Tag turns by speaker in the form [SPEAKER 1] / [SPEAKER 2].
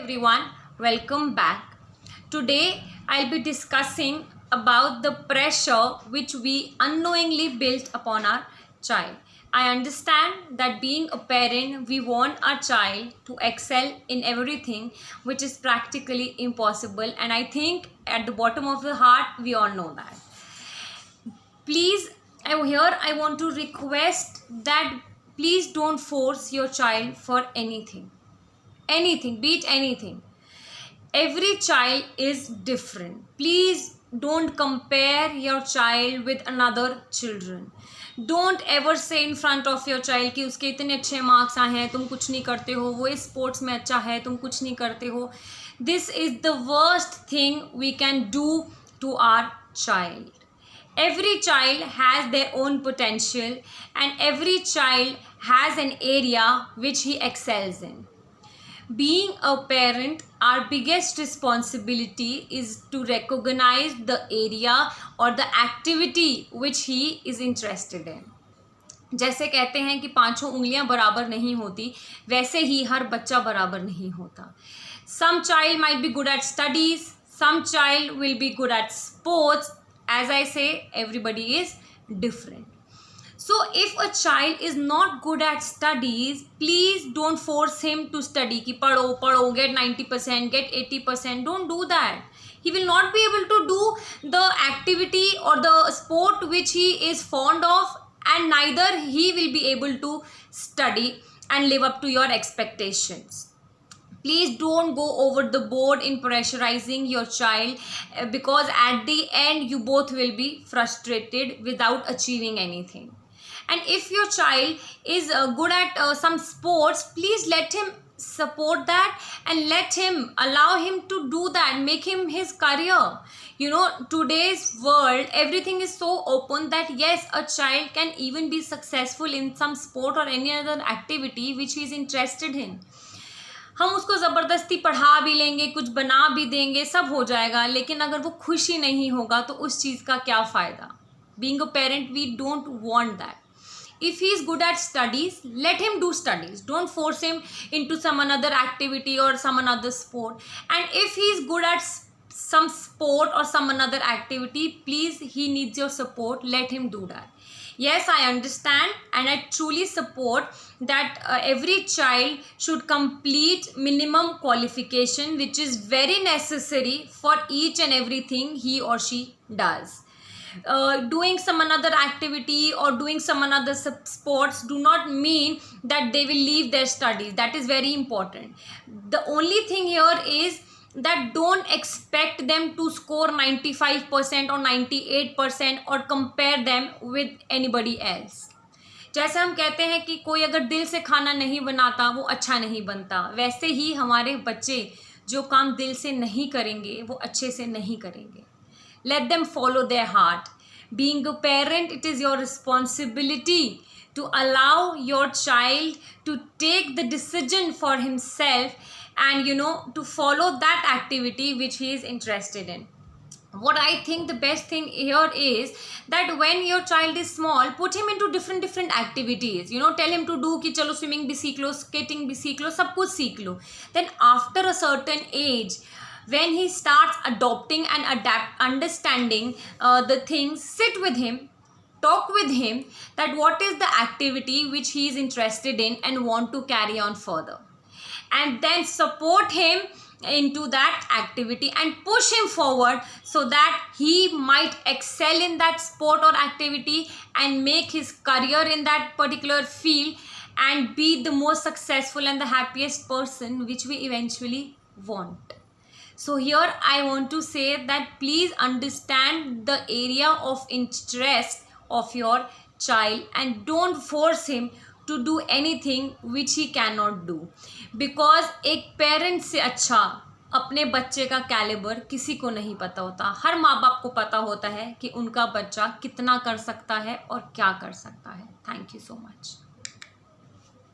[SPEAKER 1] everyone, welcome back. Today I'll be discussing about the pressure which we unknowingly built upon our child. I understand that being a parent, we want our child to excel in everything, which is practically impossible, and I think at the bottom of the heart we all know that. Please, I want to request that please don't force your child for anything, be it anything. Every child is different. Please don't compare your child with another children. Don't ever say in front of your child कि उसके इतने अच्छे marks आए हैं, तुम कुछ नहीं करते हो, वो इस स्पोर्ट्स में अच्छा है, तुम कुछ नहीं करते हो. This is the worst thing we can do to our child. Every child has their own potential and every child has an area which he excels in. Being a parent, our biggest responsibility is to recognize the area or the activity which he is interested in. जैसे कहते हैं कि पांचों उंगलियां बराबर नहीं होती, वैसे ही हर बच्चा बराबर नहीं होता. Some child might be good at studies, some child will be good at sports. As I say, everybody is different. So if a child is not good at studies, please don't force him to study कि पढ़ो, get 90%, get 80%. Don't do that. He will not be able to do the activity or the sport which he is fond of, and neither he will be able to study and live up to your expectations. Please don't go over the board in pressurizing your child, because at the end you both will be frustrated without achieving anything. And if your child is good at some sports, please let him support that and allow him to do that, make him his career. You know, today's world, everything is so open that yes, a child can even be successful in some sport or any other activity which he is interested in. हम उसको ज़बरदस्ती पढ़ा भी लेंगे, कुछ बना भी देंगे, सब हो जाएगा, लेकिन अगर वो खुशी नहीं होगा तो उस चीज़ का क्या फ़ायदा. Being a parent, we don't want that. If he is good at studies, let him do studies. Don't force him into some another activity or some another sport. And if he is good at some sport or some another activity, please, he needs your support. Let him do that. Yes, I understand and I truly support that every child should complete minimum qualification, which is very necessary for each and everything he or she does. Doing some another activity or doing some another sports do not mean that they will leave their studies. That is very important. The only thing here is that don't expect them to score 95% or 98% or compare them with anybody else. जैसे हम कहते हैं कि कोई अगर दिल से खाना नहीं बनाता वो अच्छा नहीं बनता, वैसे ही हमारे बच्चे जो काम दिल से नहीं करेंगे वो अच्छे से नहीं करेंगे. Let them follow their heart. Being a parent, it is your responsibility to allow your child to take the decision for himself and to follow that activity which he is interested in. What I think the best thing here is that when your child is small, put him into different activities. Tell him to do कि चलो swimming भी सीख लो, skating भी सीख लो, सब कुछ सीख लो. Then after a certain age, when he starts adopting and understanding the things, sit with him, talk with him that what is the activity which he is interested in and want to carry on further, and then support him into that activity and push him forward so that he might excel in that sport or activity and make his career in that particular field and be the most successful and the happiest person which we eventually want. So here I want to say that please understand the area of interest of your child and don't force him to do anything which he cannot do, because एक parent से अच्छा अपने बच्चे का calibre किसी को नहीं पता होता. हर माँ बाप को पता होता है कि उनका बच्चा कितना कर सकता है और क्या कर सकता है. Thank you so much.